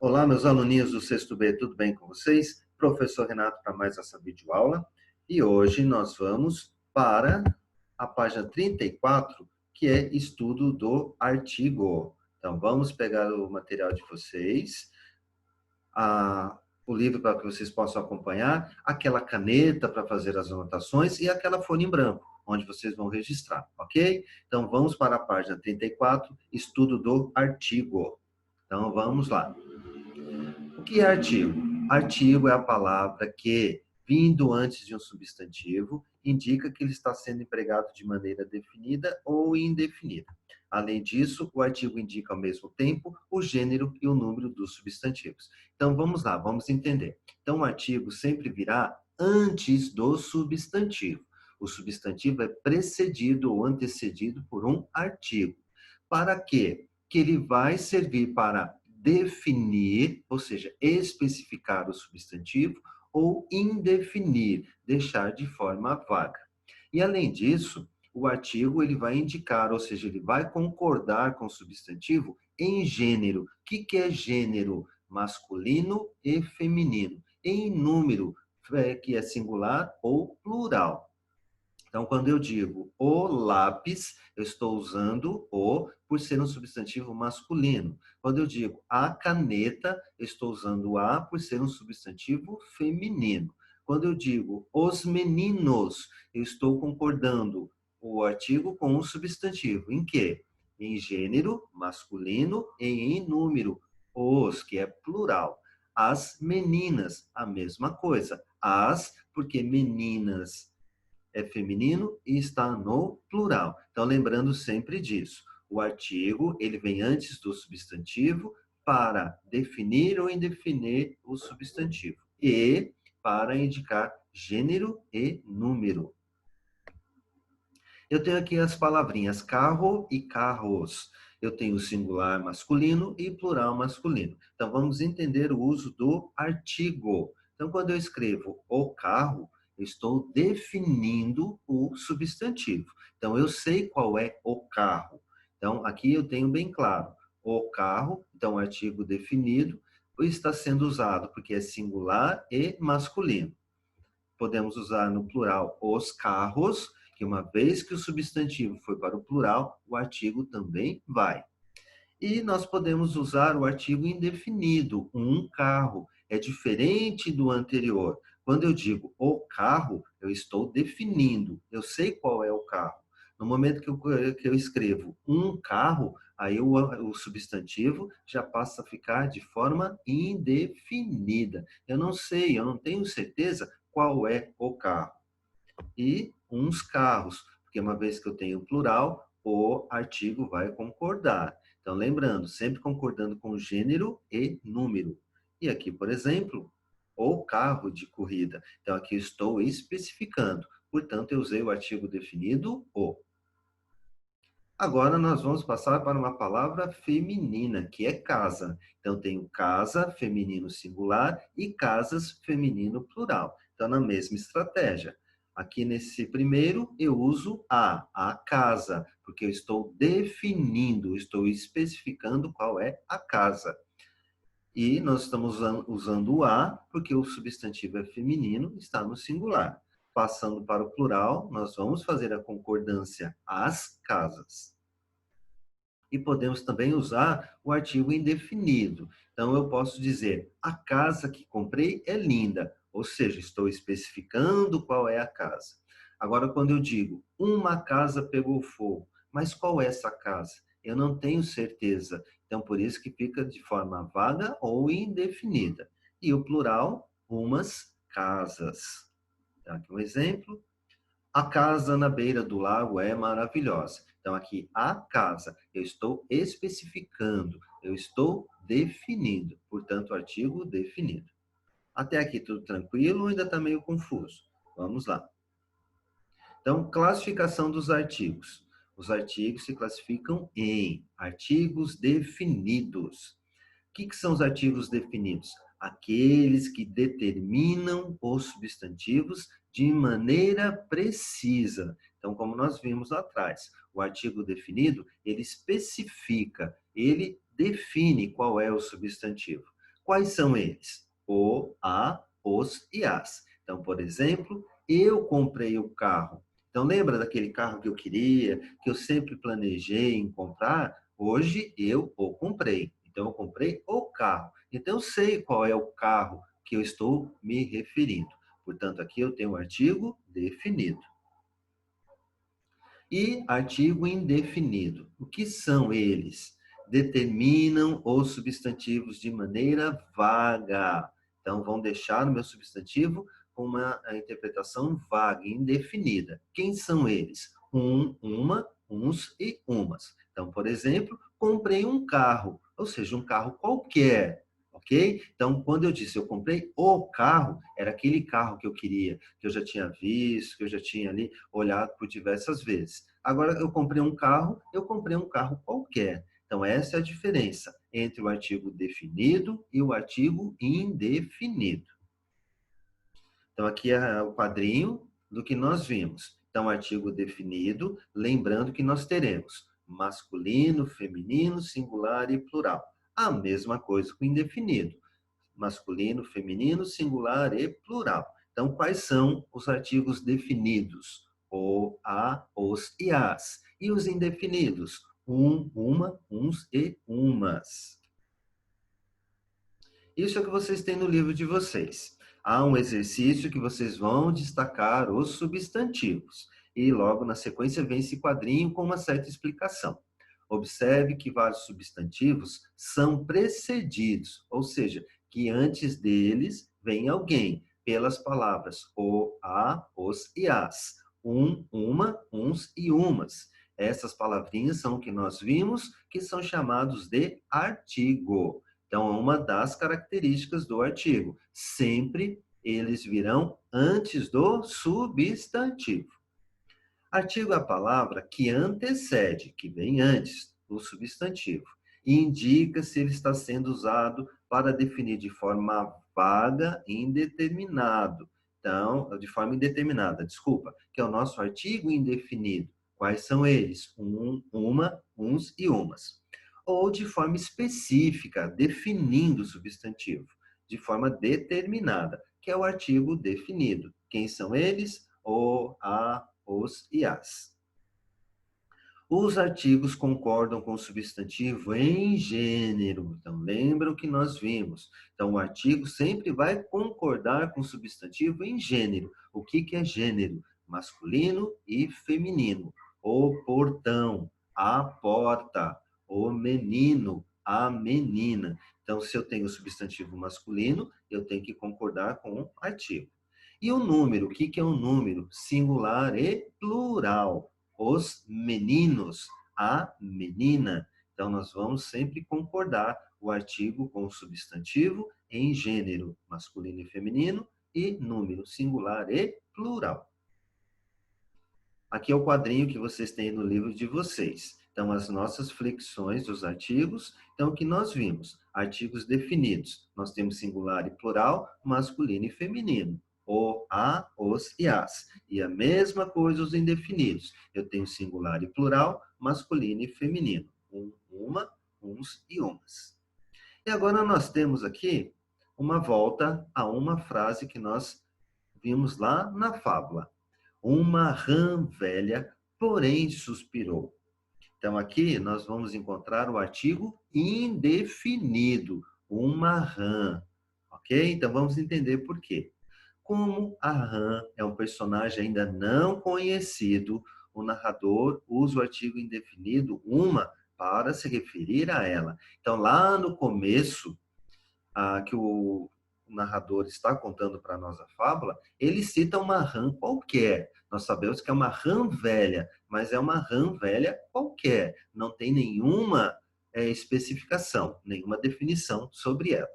Olá, meus aluninhos do sexto B, tudo bem com vocês? Professor Renato para mais essa videoaula. E hoje nós vamos para a página 34, que é estudo do artigo. Então, vamos pegar o material de vocês, o livro para que vocês possam acompanhar, aquela caneta para fazer as anotações e aquela folha em branco, onde vocês vão registrar, ok? Então, vamos para a página 34, estudo do artigo. Então, vamos lá. O que é artigo? Artigo é a palavra que, vindo antes de um substantivo, indica que ele está sendo empregado de maneira definida ou indefinida. Além disso, o artigo indica ao mesmo tempo o gênero e o número dos substantivos. Então, vamos lá, vamos entender. Então, o artigo sempre virá antes do substantivo. O substantivo é precedido ou antecedido por um artigo. Para quê? Que ele vai servir para definir, ou seja, especificar o substantivo, ou indefinir, deixar de forma vaga. E além disso, o artigo ele vai indicar, ou seja, ele vai concordar com o substantivo em gênero. O que é gênero? Masculino e feminino. Em número, que é singular ou plural. Então, quando eu digo o lápis, eu estou usando o por ser um substantivo masculino. Quando eu digo a caneta, eu estou usando a por ser um substantivo feminino. Quando eu digo os meninos, eu estou concordando o artigo com o substantivo. Em quê? Em gênero, masculino, e em número, os, que é plural. As meninas, a mesma coisa. As, porque meninas é feminino e está no plural. Então, lembrando sempre disso. O artigo, ele vem antes do substantivo para definir ou indefinir o substantivo e para indicar gênero e número. Eu tenho aqui as palavrinhas carro e carros. Eu tenho singular masculino e plural masculino. Então, vamos entender o uso do artigo. Então, quando eu escrevo o carro, eu estou definindo o substantivo. Então, eu sei qual é o carro. Então, aqui eu tenho bem claro. O carro, então, artigo definido, está sendo usado porque é singular e masculino. Podemos usar no plural os carros, que uma vez que o substantivo foi para o plural, o artigo também vai. E nós podemos usar o artigo indefinido, um carro. É diferente do anterior. Quando eu digo o carro, eu estou definindo, eu sei qual é o carro. No momento que eu escrevo um carro, aí o substantivo já passa a ficar de forma indefinida. Eu não sei, eu não tenho certeza qual é o carro. E uns carros, porque uma vez que eu tenho plural, o artigo vai concordar. Então, lembrando, sempre concordando com gênero e número. E aqui, por exemplo, o carro de corrida. Então, aqui estou especificando. Portanto, eu usei o artigo definido o. Agora, nós vamos passar para uma palavra feminina, que é casa. Então, tenho casa, feminino singular, e casas, feminino plural. Então, na mesma estratégia. Aqui nesse primeiro, eu uso a casa, porque eu estou definindo, estou especificando qual é a casa. E nós estamos usando o a, porque o substantivo é feminino, está no singular. Passando para o plural, nós vamos fazer a concordância as casas. E podemos também usar o artigo indefinido. Então, eu posso dizer, a casa que comprei é linda, ou seja, estou especificando qual é a casa. Agora, quando eu digo, uma casa pegou fogo, mas qual é essa casa? Eu não tenho certeza. Então, por isso que fica de forma vaga ou indefinida. E o plural, umas casas. Então, aqui um exemplo. A casa na beira do lago é maravilhosa. Então, aqui, a casa, eu estou especificando, eu estou definindo. Portanto, artigo definido. Até aqui tudo tranquilo ou ainda está meio confuso? Vamos lá. Então, classificação dos artigos. Os artigos se classificam em artigos definidos. O que são os artigos definidos? Aqueles que determinam os substantivos de maneira precisa. Então, como nós vimos lá atrás, o artigo definido, ele especifica, ele define qual é o substantivo. Quais são eles? O, a, os e as. Então, por exemplo, eu comprei o carro. Então, lembra daquele carro que eu queria, que eu sempre planejei em comprar? Hoje eu o comprei. Então, eu comprei o carro. Então, eu sei qual é o carro que eu estou me referindo. Portanto, aqui eu tenho o artigo definido. E artigo indefinido. O que são eles? Determinam os substantivos de maneira vaga. Então, vão deixar o meu substantivo com uma interpretação vaga, indefinida. Quem são eles? Um, uma, uns e umas. Então, por exemplo, comprei um carro, ou seja, um carro qualquer. Ok? Então, quando eu disse eu comprei o carro, era aquele carro que eu queria, que eu já tinha visto, que eu já tinha ali olhado por diversas vezes. Agora, eu comprei um carro qualquer. Então, essa é a diferença entre o artigo definido e o artigo indefinido. Então, aqui é o quadrinho do que nós vimos. Então, artigo definido, lembrando que nós teremos masculino, feminino, singular e plural. A mesma coisa com indefinido. Masculino, feminino, singular e plural. Então, quais são os artigos definidos? O, a, os e as. E os indefinidos? Um, uma, uns e umas. Isso é o que vocês têm no livro de vocês. Há um exercício que vocês vão destacar os substantivos. E logo na sequência vem esse quadrinho com uma certa explicação. Observe que vários substantivos são precedidos, ou seja, que antes deles vem alguém, pelas palavras o, a, os e as. Um, uma, uns e umas. Essas palavrinhas são o que nós vimos, que são chamados de artigo. Então, é uma das características do artigo. Sempre eles virão antes do substantivo. Artigo é a palavra que antecede, que vem antes do substantivo, e indica se ele está sendo usado para definir de forma vaga e indeterminado. Então, de forma indeterminada, desculpa, que é o nosso artigo indefinido. Quais são eles? Um, uma, uns e umas. Ou de forma específica, definindo o substantivo, de forma determinada, que é o artigo definido. Quem são eles? O, a, os e as. Os artigos concordam com o substantivo em gênero. Então, lembram que nós vimos. Então, o artigo sempre vai concordar com o substantivo em gênero. O que é gênero? Masculino e feminino. O portão, a porta, o menino, a menina. Então, se eu tenho o substantivo masculino, eu tenho que concordar com o artigo. E o número, o que é um número? Singular e plural. Os meninos, a menina. Então, nós vamos sempre concordar o artigo com o substantivo em gênero, masculino e feminino, e número singular e plural. Aqui é o quadrinho que vocês têm no livro de vocês. Então, as nossas flexões dos artigos. Então, o que nós vimos? Artigos definidos. Nós temos singular e plural, masculino e feminino. O, a, os e as. E a mesma coisa os indefinidos. Eu tenho singular e plural, masculino e feminino. Um, uma, uns e umas. E agora nós temos aqui uma volta a uma frase que nós vimos lá na fábula. Uma rã velha, porém suspirou. Então, aqui nós vamos encontrar o artigo indefinido, uma rã, ok? Então, vamos entender por quê. Como a rã é um personagem ainda não conhecido, o narrador usa o artigo indefinido, uma, para se referir a ela. Então, lá no começo, que o narrador está contando para nós a fábula, ele cita uma rã qualquer. Nós sabemos que é uma rã velha, mas é uma rã velha qualquer. Não tem nenhuma especificação, nenhuma definição sobre ela.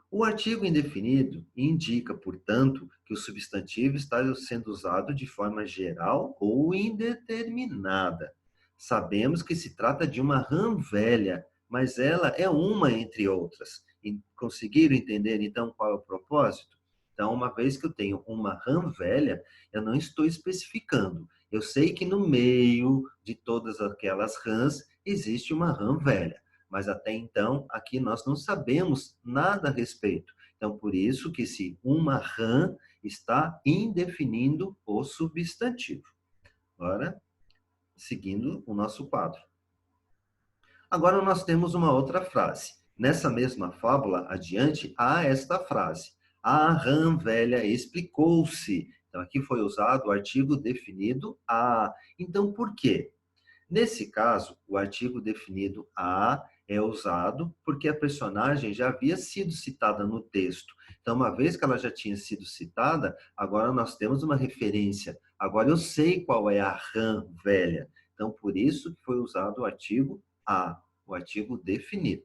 O artigo indefinido indica, portanto, que o substantivo está sendo usado de forma geral ou indeterminada. Sabemos que se trata de uma rã velha, mas ela é uma entre outras. E conseguiram entender, então, qual é o propósito? Então, uma vez que eu tenho uma rã velha, eu não estou especificando. Eu sei que no meio de todas aquelas rãs existe uma rã velha. Mas até então, aqui nós não sabemos nada a respeito. Então, por isso que esse uma rã está indefinindo o substantivo. Agora, seguindo o nosso quadro. Agora nós temos uma outra frase. Nessa mesma fábula, adiante, há esta frase. A rã velha explicou-se. Então, aqui foi usado o artigo definido a. Então, por quê? Nesse caso, o artigo definido a é usado porque a personagem já havia sido citada no texto. Então, uma vez que ela já tinha sido citada, agora nós temos uma referência. Agora eu sei qual é a rã velha. Então, por isso que foi usado o artigo a, o artigo definido.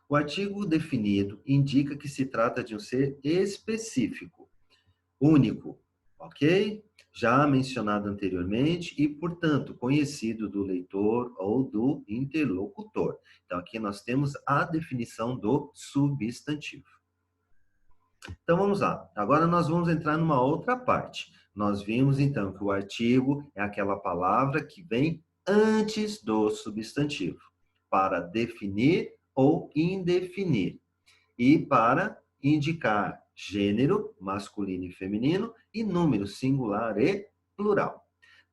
O artigo definido indica que se trata de um ser específico, único, ok? Já mencionado anteriormente e, portanto, conhecido do leitor ou do interlocutor. Então, aqui nós temos a definição do substantivo. Então, vamos lá. Agora nós vamos entrar numa outra parte. Nós vimos, então, que o artigo é aquela palavra que vem antes do substantivo, para definir ou indefinir, e para indicar gênero, masculino e feminino, e número singular e plural.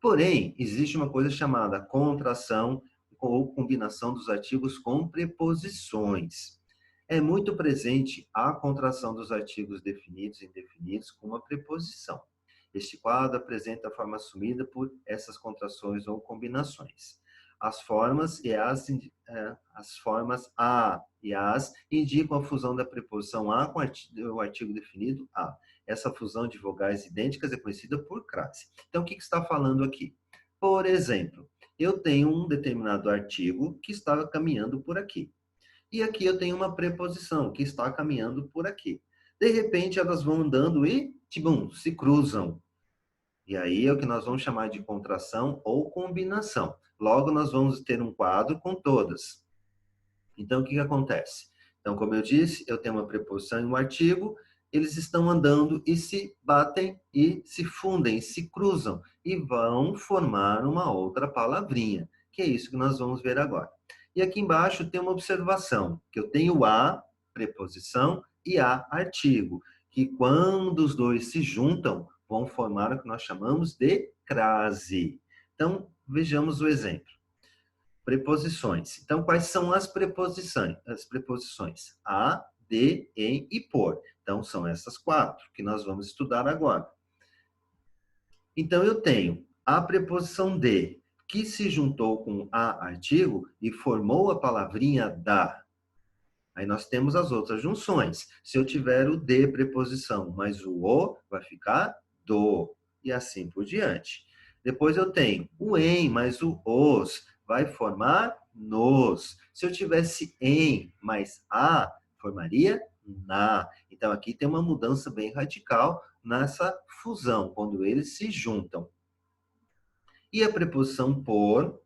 Porém, existe uma coisa chamada contração ou combinação dos artigos com preposições. É muito presente a contração dos artigos definidos e indefinidos com uma preposição. Este quadro apresenta a forma assumida por essas contrações ou combinações. As formas a e as indicam a fusão da preposição a com o artigo definido a. Essa fusão de vogais idênticas é conhecida por crase. Então, o que está falando aqui? Por exemplo, eu tenho um determinado artigo que está caminhando por aqui. E aqui eu tenho uma preposição que está caminhando por aqui. De repente, elas vão andando e, tibum, se cruzam. E aí é o que nós vamos chamar de contração ou combinação. Logo, nós vamos ter um quadro com todas. Então, o que acontece? Então, como eu disse, eu tenho uma preposição e um artigo, eles estão andando e se batem e se fundem, se cruzam e vão formar uma outra palavrinha, que é isso que nós vamos ver agora. E aqui embaixo tem uma observação, que eu tenho a, preposição, e a, artigo, que quando os dois se juntam, vão formar o que nós chamamos de crase. Então, vejamos o exemplo. Preposições. Então, quais são as preposições? As preposições a, de, em e por. Então, são essas quatro que nós vamos estudar agora. Então, eu tenho a preposição de, que se juntou com a artigo e formou a palavrinha da. Aí nós temos as outras junções. Se eu tiver o de preposição, mais o, vai ficar do. E assim por diante. Depois eu tenho o em mais o os, vai formar nos. Se eu tivesse em mais a, formaria na. Então aqui tem uma mudança bem radical nessa fusão, quando eles se juntam. E a preposição por,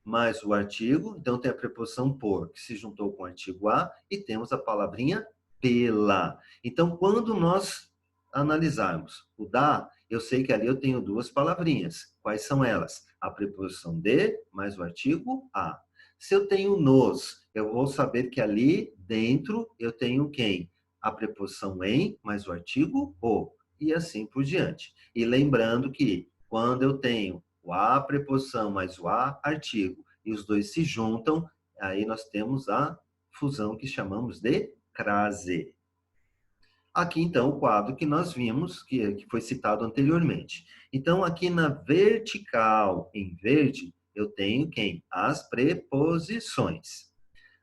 mais o artigo, então tem a preposição por, que se juntou com o artigo a, e temos a palavrinha pela. Então, quando nós analisarmos o da, eu sei que ali eu tenho duas palavrinhas. Quais são elas? A preposição de, mais o artigo a. Se eu tenho nos, eu vou saber que ali dentro eu tenho quem? A preposição em, mais o artigo o, e assim por diante. E lembrando que quando eu tenho o a preposição mais o a artigo, e os dois se juntam, aí nós temos a fusão que chamamos de crase. Aqui, então, o quadro que nós vimos, que foi citado anteriormente. Então, aqui na vertical, em verde, eu tenho quem? As preposições.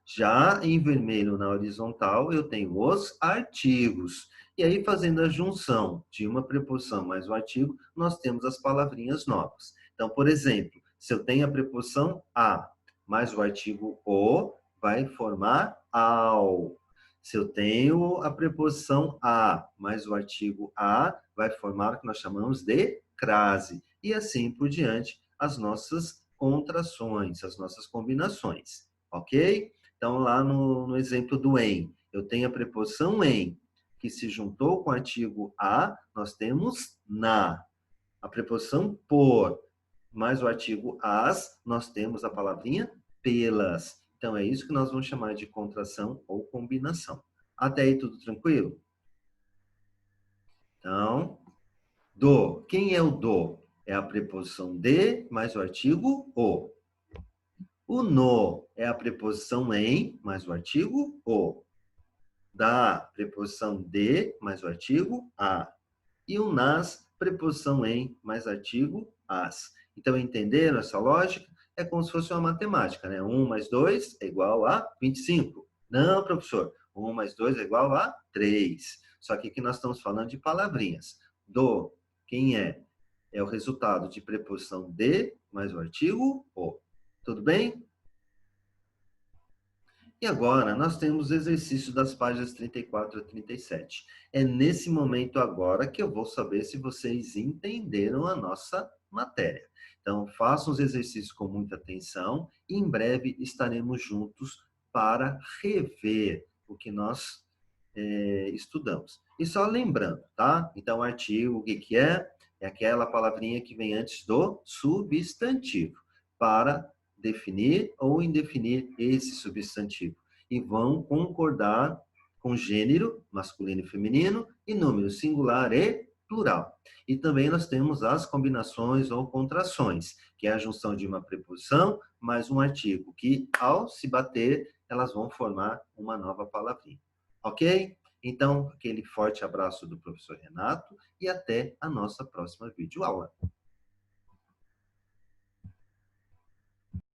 Já em vermelho, na horizontal, eu tenho os artigos. E aí, fazendo a junção de uma preposição mais o artigo, nós temos as palavrinhas novas. Então, por exemplo, se eu tenho a preposição a mais o artigo o, vai formar ao. Se eu tenho a preposição a mais o artigo a, vai formar o que nós chamamos de crase. E assim por diante, as nossas contrações, as nossas combinações. Ok? Então, lá no exemplo do em, eu tenho a preposição em, que se juntou com o artigo a, nós temos na. A preposição por mais o artigo as, nós temos a palavrinha pelas. Então, é isso que nós vamos chamar de contração ou combinação. Até aí, tudo tranquilo? Então, do. Quem é o do? É a preposição de mais o artigo o. O no é a preposição em mais o artigo o. Da, preposição de mais o artigo a. E o nas, preposição em mais artigo as. Então, entenderam essa lógica? É como se fosse uma matemática, né? 1 mais 2 é igual a 25. Não, professor. 1 mais 2 é igual a 3. Só que aqui nós estamos falando de palavrinhas. Do, quem é? É o resultado de preposição de mais o artigo o. Tudo bem? E agora, nós temos o exercício das páginas 34 a 37. É nesse momento agora que eu vou saber se vocês entenderam a nossa matéria. Então, façam os exercícios com muita atenção e em breve estaremos juntos para rever o que nós estudamos. E só lembrando, tá? Então, artigo, o que que é? É aquela palavrinha que vem antes do substantivo, para definir ou indefinir esse substantivo. E vão concordar com gênero, masculino e feminino, e número singular e plural. E também nós temos as combinações ou contrações, que é a junção de uma preposição mais um artigo, que ao se bater, elas vão formar uma nova palavrinha. Ok? Então, aquele forte abraço do professor Renato e até a nossa próxima videoaula.